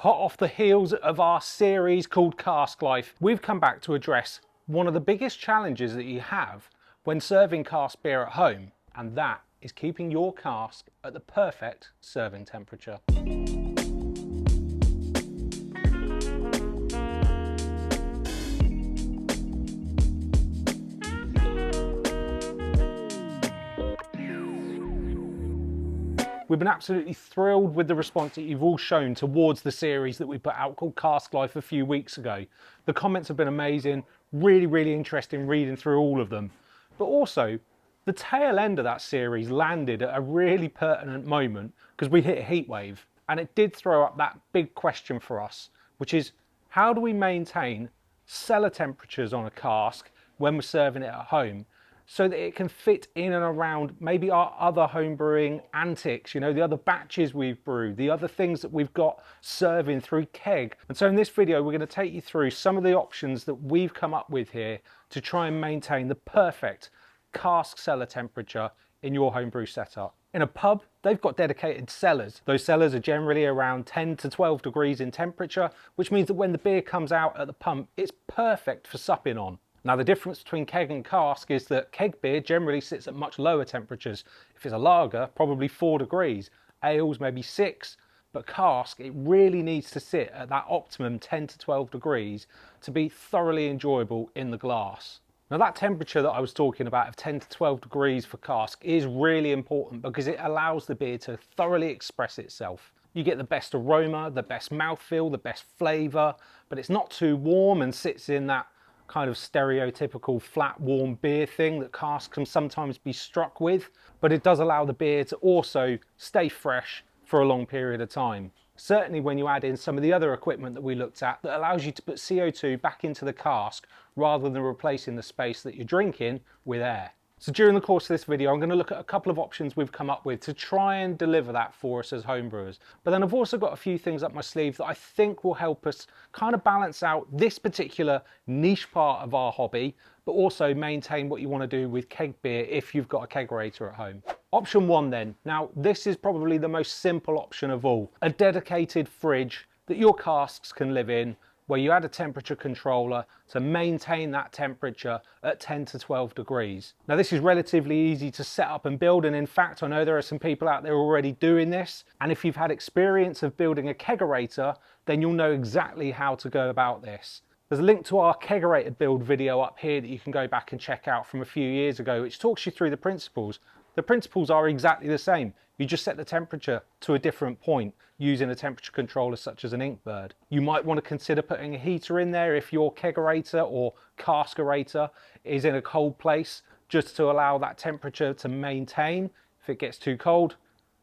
Hot off the heels of our series called Cask Life, we've come back to address one of the biggest challenges that you have when serving cask beer at home, and that is keeping your cask at the perfect serving temperature. We've been absolutely thrilled with the response that you've all shown towards the series that we put out called Cask Life a few weeks ago. The comments have been amazing, really interesting reading through all of them. But also, the tail end of that series landed at a really pertinent moment because we hit a heat wave, and it did throw up that big question for us, which is how do we maintain cellar temperatures on a cask when we're serving it at home, so that it can fit in and around maybe our other home brewing antics, you know, the other batches we've brewed, the other things that we've got serving through keg. And so in this video, we're going to take you through some of the options that we've come up with here to try and maintain the perfect cask cellar temperature in your homebrew setup. In a pub, they've got dedicated cellars. Those cellars are generally around 10 to 12 degrees in temperature, which means that when the beer comes out at the pump, it's perfect for supping on. Now, the difference between keg and cask is that keg beer generally sits at much lower temperatures. If it's a lager, probably 4 degrees. Ales, maybe 6. But cask, it really needs to sit at that optimum 10 to 12 degrees to be thoroughly enjoyable in the glass. Now, that temperature that I was talking about of 10 to 12 degrees for cask is really important because it allows the beer to thoroughly express itself. You get the best aroma, the best mouthfeel, the best flavour, but it's not too warm and sits in that kind of stereotypical flat warm beer thing that cask can sometimes be struck with, but it does allow the beer to also stay fresh for a long period of time. Certainly when you add in some of the other equipment that we looked at that allows you to put CO2 back into the cask rather than replacing the space that you're drinking with air. So during the course of this video, I'm going to look at a couple of options we've come up with to try and deliver that for us as homebrewers. But then I've also got a few things up my sleeve that I think will help us kind of balance out this particular niche part of our hobby, but also maintain what you want to do with keg beer if you've got a kegerator at home. Option one then. Now, this is probably the most simple option of all. A dedicated fridge that your casks can live in, where you add a temperature controller to maintain that temperature at 10 to 12 degrees. Now, this is relatively easy to set up and build, and in fact I know there are some people out there already doing this, and if you've had experience of building a kegerator, then you'll know exactly how to go about this. There's a link to our kegerator build video up here that you can go back and check out from a few years ago, which talks you through the principles. The principles are exactly the same. You just set the temperature to a different point using a temperature controller such as an Inkbird. You might want to consider putting a heater in there if your kegerator or Caskerator is in a cold place, just to allow that temperature to maintain. If it gets too cold,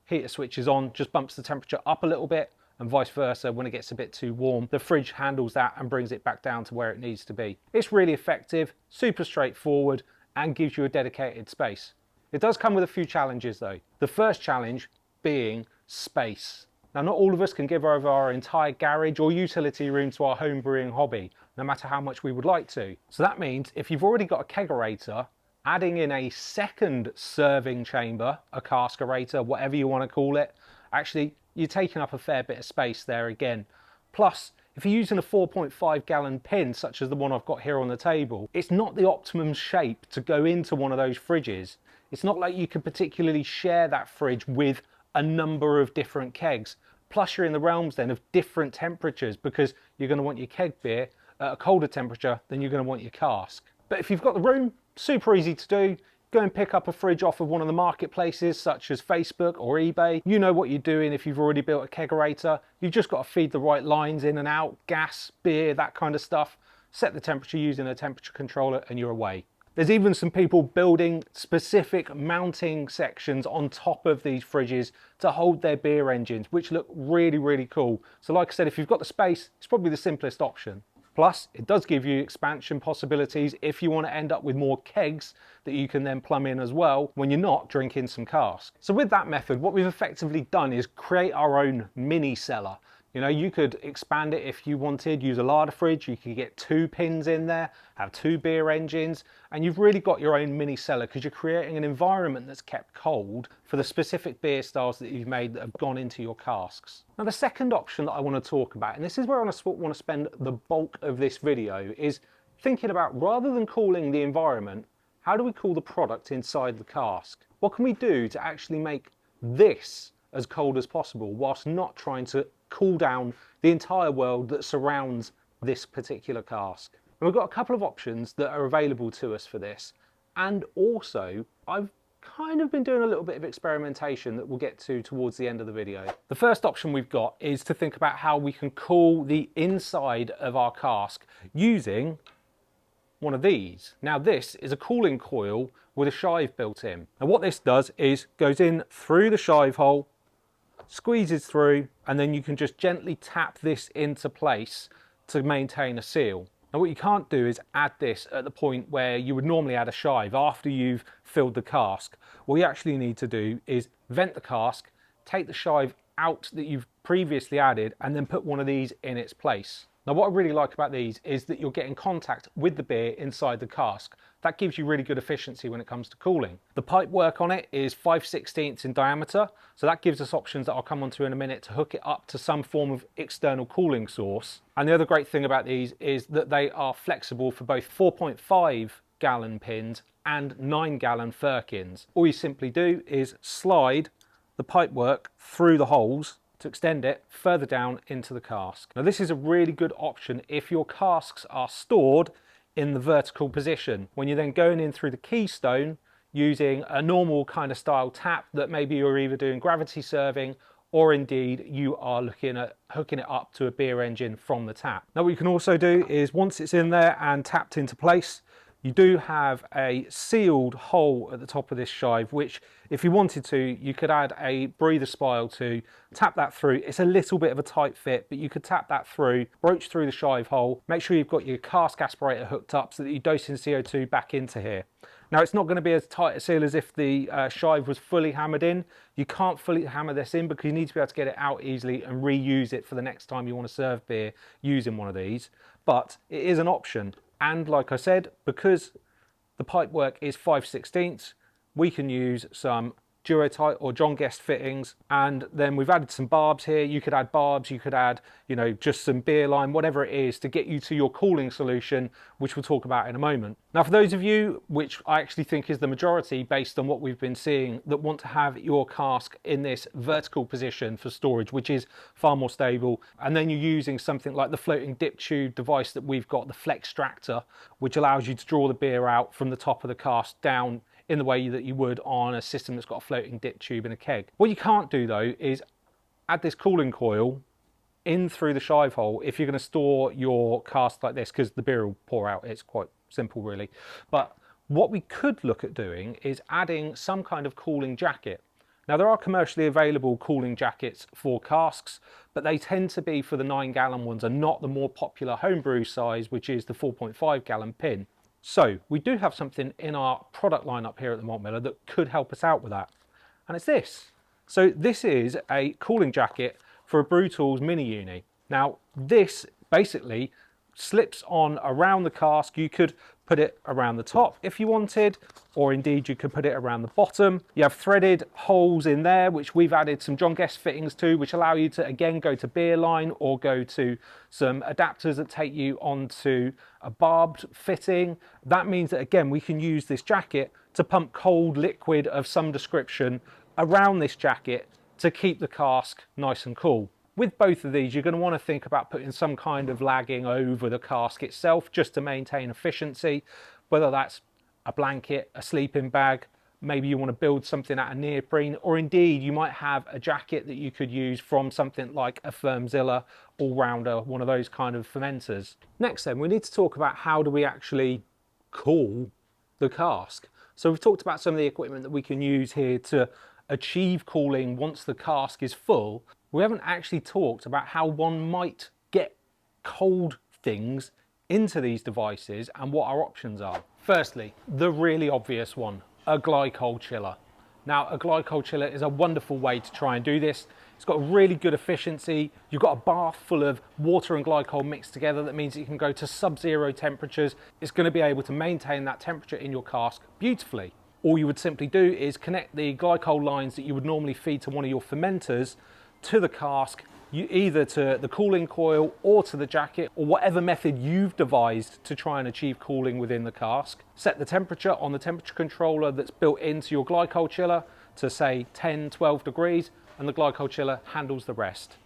heater switches on, just bumps the temperature up a little bit, and vice versa. When it gets a bit too warm, the fridge handles that and brings it back down to where it needs to be. It's really effective, super straightforward, and gives you a dedicated space. It does come with a few challenges though. The first challenge being space. Now, not all of us can give over our entire garage or utility room to our home brewing hobby, no matter how much we would like to. So that means if you've already got a kegerator, adding in a second serving chamber, a Caskerator, whatever you want to call it, actually you're taking up a fair bit of space there again. Plus, if you're using a 4.5 gallon pin, such as the one I've got here on the table, it's not the optimum shape to go into one of those fridges. It's not like you could particularly share that fridge with a number of different kegs. Plus you're in the realms then of different temperatures because you're going to want your keg beer at a colder temperature than you're going to want your cask. But if you've got the room, super easy to do. Go and pick up a fridge off of one of the marketplaces such as Facebook or eBay. You know what you're doing if you've already built a kegerator. You've just got to feed the right lines in and out, gas, beer, that kind of stuff. Set the temperature using a temperature controller and you're away. There's even some people building specific mounting sections on top of these fridges to hold their beer engines, which look really cool. So like I said, if you've got the space, it's probably the simplest option. Plus, it does give you expansion possibilities if you want to end up with more kegs that you can then plumb in as well when you're not drinking some cask. So with that method, what we've effectively done is create our own mini cellar. You know, you could expand it if you wanted, use a larder fridge, you could get 2 pins in there, have 2 beer engines, and you've really got your own mini cellar because you're creating an environment that's kept cold for the specific beer styles that you've made that have gone into your casks. Now the second option that I want to talk about, and this is where I want to spend the bulk of this video, is thinking about, rather than cooling the environment, how do we cool the product inside the cask? What can we do to actually make this as cold as possible whilst not trying to cool down the entire world that surrounds this particular cask? And we've got a couple of options that are available to us for this, and also I've kind of been doing a little bit of experimentation that we'll get to towards the end of the video. The first option we've got is to think about how we can cool the inside of our cask using one of these. Now this is a cooling coil with a shive built in, and what this does is goes in through the shive hole, squeezes through, and then you can just gently tap this into place to maintain a seal. Now what you can't do is add this at the point where you would normally add a shive after you've filled the cask. What you actually need to do is vent the cask, take the shive out that you've previously added, and then put one of these in its place. Now what I really like about these is that you're getting contact with the beer inside the cask. That gives you really good efficiency when it comes to cooling. The pipe work on it is 5/16 in diameter, so that gives us options that I'll come on to in a minute to hook it up to some form of external cooling source. And the other great thing about these is that they are flexible for both 4.5 gallon pins and 9 gallon firkins. All you simply do is slide the pipe work through the holes to extend it further down into the cask. Now this is a really good option if your casks are stored in the vertical position. When you're then going in through the keystone using a normal kind of style tap that maybe you're either doing gravity serving or indeed you are looking at hooking it up to a beer engine from the tap. Now what you can also do is once it's in there and tapped into place, you do have a sealed hole at the top of this shive, which if you wanted to, you could add a breather spile to, tap that through. It's a little bit of a tight fit, but you could tap that through, broach through the shive hole, make sure you've got your cask aspirator hooked up so that you're dosing CO2 back into here. Now it's not going to be as tight a seal as if the shive was fully hammered in. You can't fully hammer this in because you need to be able to get it out easily and reuse it for the next time you want to serve beer using one of these. But it is an option. And like I said, because the pipework is 5/16, we can use some Duotite or John Guest fittings, and then we've added some barbs here. You could add barbs, you could add, you know, just some beer line, whatever it is to get you to your cooling solution, which we'll talk about in a moment. Now, for those of you, which I actually think is the majority based on what we've been seeing, that want to have your cask in this vertical position for storage, which is far more stable, and then you're using something like the floating dip tube device that we've got, the Flextractor, which allows you to draw the beer out from the top of the cask down in the way that you would on a system that's got a floating dip tube and a keg. What you can't do though is add this cooling coil in through the shive hole if you're going to store your cask like this, because the beer will pour out. It's quite simple really. But what we could look at doing is adding some kind of cooling jacket. Now there are commercially available cooling jackets for casks, but they tend to be for the 9 gallon ones and not the more popular homebrew size, which is the 4.5 gallon pin. So we do have something in our product lineup here at the Malt Miller that could help us out with that, and it's this. So this is a cooling jacket for a Brew Tools mini uni. Now this basically slips on around the cask. You could put it around the top if you wanted, or indeed you could put it around the bottom. You have threaded holes in there, which we've added some John Guest fittings to, which allow you to again go to beer line or go to some adapters that take you onto a barbed fitting. That means that again we can use this jacket to pump cold liquid of some description around this jacket to keep the cask nice and cool. With both of these, you're going to want to think about putting some kind of lagging over the cask itself just to maintain efficiency, whether that's a blanket, a sleeping bag, maybe you want to build something out of neoprene, or indeed you might have a jacket that you could use from something like a Firmzilla all-rounder, one of those kind of fermenters. Next then, we need to talk about how do we actually cool the cask. So we've talked about some of the equipment that we can use here to achieve cooling once the cask is full. We haven't actually talked about how one might get cold things into these devices and what our options are. Firstly, the really obvious one, a Glycol chiller. Now, a Glycol chiller is a wonderful way to try and do this. It's got a really good efficiency. You've got a bath full of water and glycol mixed together. That means you can go to sub-zero temperatures. It's going to be able to maintain that temperature in your cask beautifully. All you would simply do is connect the glycol lines that you would normally feed to one of your fermenters to the cask, either to the cooling coil or to the jacket, or whatever method you've devised to try and achieve cooling within the cask. Set the temperature on the temperature controller that's built into your glycol chiller to say 10, 12 degrees, and the glycol chiller handles the rest.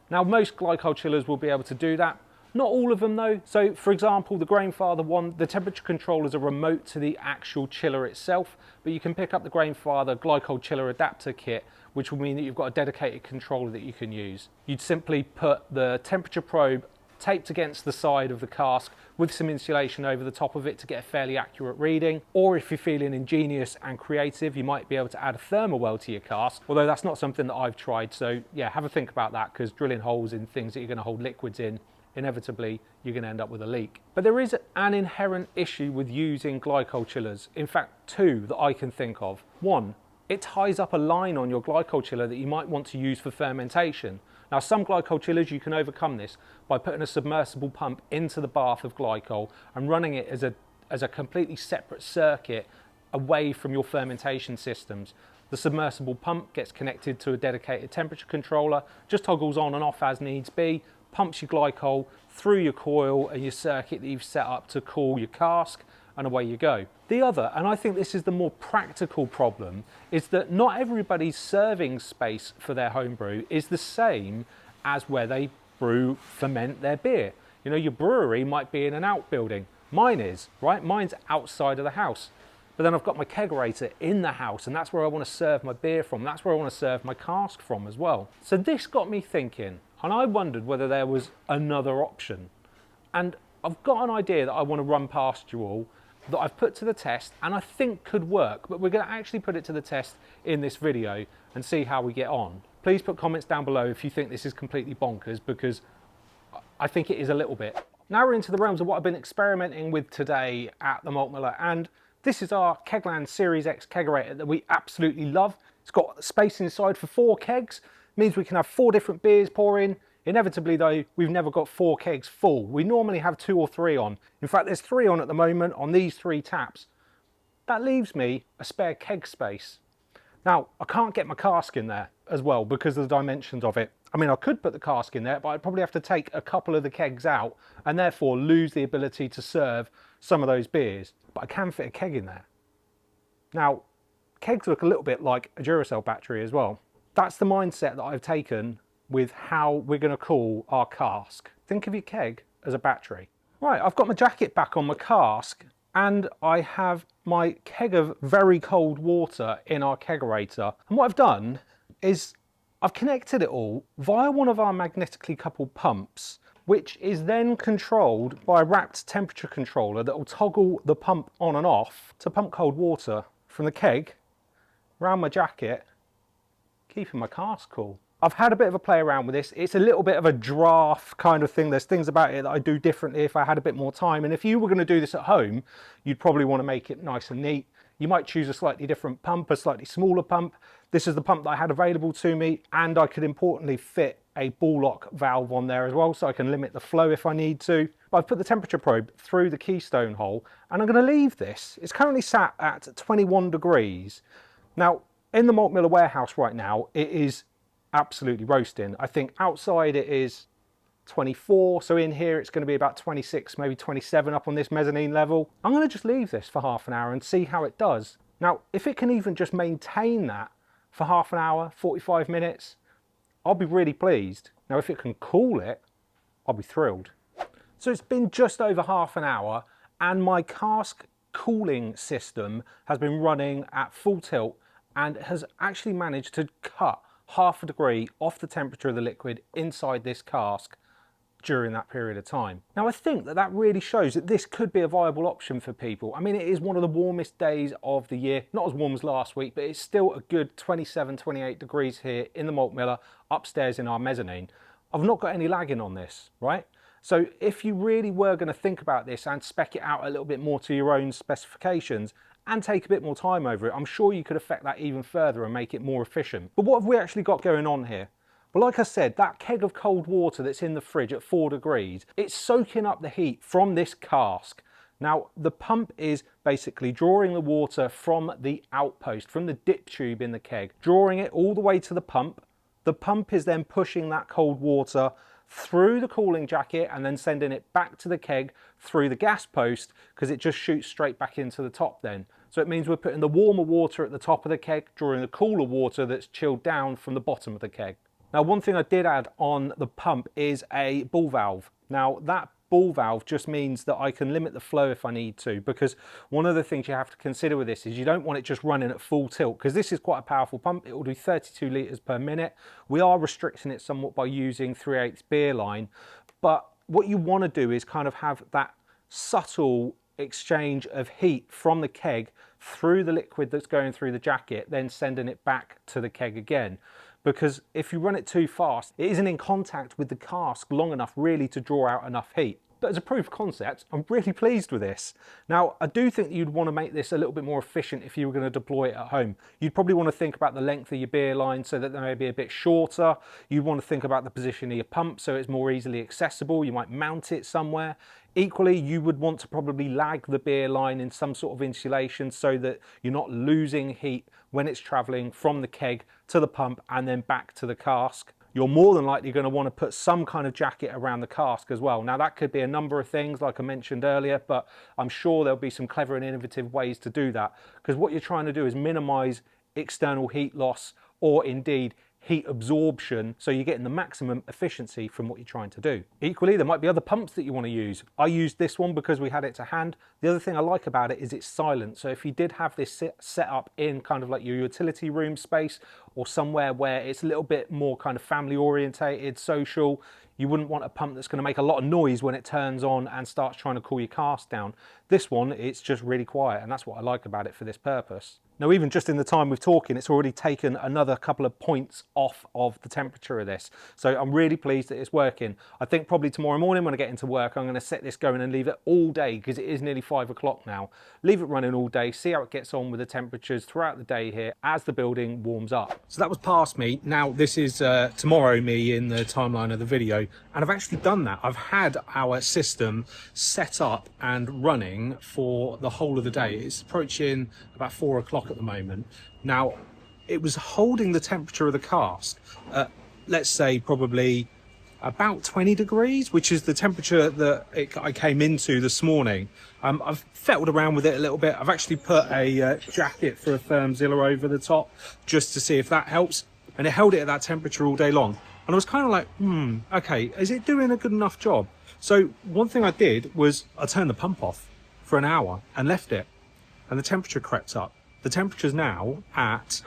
Now, most glycol chillers will be able to do that. Not all of them though. So for example, the Grainfather one, the temperature controllers are remote to the actual chiller itself, but you can pick up the Grainfather glycol chiller adapter kit, which will mean that you've got a dedicated controller that you can use. You'd simply put the temperature probe taped against the side of the cask with some insulation over the top of it to get a fairly accurate reading. Or if you're feeling ingenious and creative, you might be able to add a thermal well to your cask, although that's not something that I've tried. So yeah, have a think about that, because drilling holes in things that you're going to hold liquids in, inevitably you're going to end up with a leak. But there is an inherent issue with using glycol chillers. In fact, two that I can think of. One, it ties up a line on your glycol chiller that you might want to use for fermentation. Now, some glycol chillers, you can overcome this by putting a submersible pump into the bath of glycol and running it as a completely separate circuit away from your fermentation systems. The submersible pump gets connected to a dedicated temperature controller, just toggles on and off as needs be, pumps your glycol through your coil and your circuit that you've set up to cool your cask, and away you go. The other, and I think this is the more practical problem, is that not everybody's serving space for their homebrew is the same as where they ferment their beer. You know, your brewery might be in an outbuilding. Mine is, right? Mine's outside of the house. But then I've got my kegerator in the house, and that's where I want to serve my beer from. That's where I want to serve my cask from as well. So this got me thinking, and I wondered whether there was another option. And I've got an idea that I want to run past you all, that I've put to the test and I think could work, but we're going to actually put it to the test in this video and see how we get on. Please put comments down below if you think this is completely bonkers, because I think it is a little bit. Now we're into the realms of what I've been experimenting with today at the Malt Miller, and this is our Kegland Series X kegerator that we absolutely love. It's got space inside for 4 kegs, means we can have 4 different beers pour in. Inevitably though, we've never got 4 kegs full. We normally have 2 or 3 on. In fact, there's 3 on at the moment on these 3 taps. That leaves me a spare keg space. Now, I can't get my cask in there as well because of the dimensions of it. I mean, I could put the cask in there, but I'd probably have to take a couple of the kegs out and therefore lose the ability to serve some of those beers. But I can fit a keg in there. Now, kegs look a little bit like a Duracell battery as well. That's the mindset that I've taken with how we're going to cool our cask. Think of your keg as a battery. Right, I've got my jacket back on my cask and I have my keg of very cold water in our kegerator. And what I've done is I've connected it all via one of our magnetically coupled pumps, which is then controlled by a wrapped temperature controller that will toggle the pump on and off to pump cold water from the keg around my jacket, keeping my cask cool. I've had a bit of a play around with this. It's a little bit of a draft kind of thing. There's things about it that I do differently if I had a bit more time. And if you were going to do this at home, you'd probably want to make it nice and neat. You might choose a slightly different pump, a slightly smaller pump. This is the pump that I had available to me, and I could importantly fit a ball lock valve on there as well, so I can limit the flow if I need to. But I've put the temperature probe through the keystone hole, and I'm going to leave this. It's currently sat at 21 degrees. Now, in the Malt Miller warehouse right now, it is absolutely roasting. I think outside it is 24, so in here it's going to be about 26, maybe 27 up on this mezzanine level. I'm going to just leave this for half an hour and see how it does. Now, if it can even just maintain that for half an hour, 45 minutes, I'll be really pleased. Now, if it can cool it, I'll be thrilled. So it's been just over half an hour and my cask cooling system has been running at full tilt and has actually managed to cut half a degree off the temperature of the liquid inside this cask during that period of time. Now, I think that that really shows that this could be a viable option for people. I mean, it is one of the warmest days of the year, not as warm as last week, but it's still a good 27, 28 degrees here in the Malt Miller upstairs in our mezzanine. I've not got any lagging on this, right? So if you really were going to think about this and spec it out a little bit more to your own specifications and take a bit more time over it, I'm sure you could affect that even further and make it more efficient. But what have we actually got going on here? But like I said, that keg of cold water that's in the fridge at 4 degrees, it's soaking up the heat from this cask. Now, the pump is basically drawing the water from the outpost, from the dip tube in the keg, drawing it all the way to the pump. The pump is then pushing that cold water through the cooling jacket and then sending it back to the keg through the gas post, because it just shoots straight back into the top then. So it means we're putting the warmer water at the top of the keg, drawing the cooler water that's chilled down from the bottom of the keg. Now, one thing I did add on the pump is a ball valve. Now, that ball valve just means that I can limit the flow if I need to, because one of the things you have to consider with this is you don't want it just running at full tilt, because this is quite a powerful pump. It will do 32 litres per minute. We are restricting it somewhat by using 3/8 beer line, but what you want to do is kind of have that subtle exchange of heat from the keg through the liquid that's going through the jacket, then sending it back to the keg again. Because if you run it too fast, it isn't in contact with the cask long enough really to draw out enough heat. But as a proof of concept, I'm really pleased with this. Now, I do think you'd want to make this a little bit more efficient if you were going to deploy it at home. You'd probably want to think about the length of your beer line so that they may be a bit shorter. You'd want to think about the position of your pump so it's more easily accessible. You might mount it somewhere. Equally, you would want to probably lag the beer line in some sort of insulation so that you're not losing heat when it's traveling from the keg to the pump and then back to the cask. You're more than likely going to want to put some kind of jacket around the cask as well. Now, that could be a number of things, like I mentioned earlier, but I'm sure there'll be some clever and innovative ways to do that, because what you're trying to do is minimize external heat loss, or indeed heat absorption, so you're getting the maximum efficiency from what you're trying to do. Equally, there might be other pumps that you want to use. I used this one because we had it to hand. The other thing I like about it is it's silent. So if you did have this set up in kind of like your utility room space, or somewhere where it's a little bit more kind of family orientated, social, you wouldn't want a pump that's going to make a lot of noise when it turns on and starts trying to cool your cask down. This one, it's just really quiet, and that's what I like about it for this purpose. Now, even just in the time we've talking, it's already taken another couple of points off of the temperature of this. So I'm really pleased that it's working. I think probably tomorrow morning when I get into work, I'm going to set this going and leave it all day, because it is nearly 5 o'clock now. Leave it running all day, see how it gets on with the temperatures throughout the day here as the building warms up. So that was past me. Now this is tomorrow me in the timeline of the video. And I've actually done that. I've had our system set up and running for the whole of the day. It's approaching about 4 o'clock at the moment. Now, it was holding the temperature of the cask at, let's say, probably about 20 degrees, which is the temperature that I came into this morning. I've fettled around with it a little bit. I've actually put a jacket for a firm zilla over the top just to see if that helps. And it held it at that temperature all day long. And I was kind of like, okay, is it doing a good enough job? So one thing I did was I turned the pump off for an hour and left it. And the temperature crept up. The temperature's now at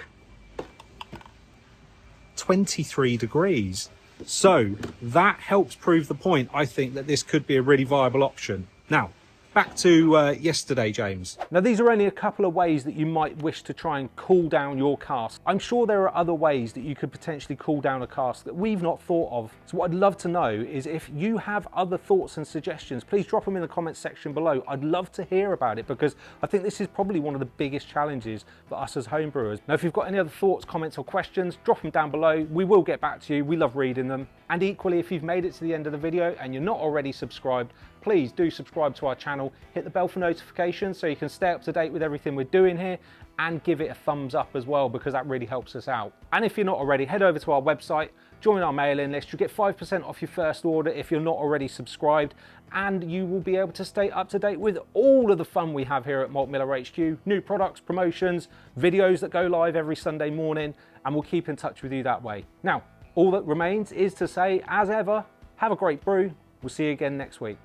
23 degrees. So that helps prove the point, I think, that this could be a really viable option. Now, back to yesterday, James. Now, these are only a couple of ways that you might wish to try and cool down your cask. I'm sure there are other ways that you could potentially cool down a cask that we've not thought of. So what I'd love to know is if you have other thoughts and suggestions, please drop them in the comments section below. I'd love to hear about it, because I think this is probably one of the biggest challenges for us as homebrewers. Now, if you've got any other thoughts, comments or questions, drop them down below. We will get back to you. We love reading them. And equally, if you've made it to the end of the video and you're not already subscribed, please do subscribe to our channel, hit the bell for notifications so you can stay up to date with everything we're doing here, and give it a thumbs up as well, because that really helps us out. And if you're not already, head over to our website, join our mailing list. You get 5% off your first order if you're not already subscribed, and you will be able to stay up to date with all of the fun we have here at Malt Miller HQ, new products, promotions, videos that go live every Sunday morning, and we'll keep in touch with you that way. Now, all that remains is to say, as ever, have a great brew. We'll see you again next week.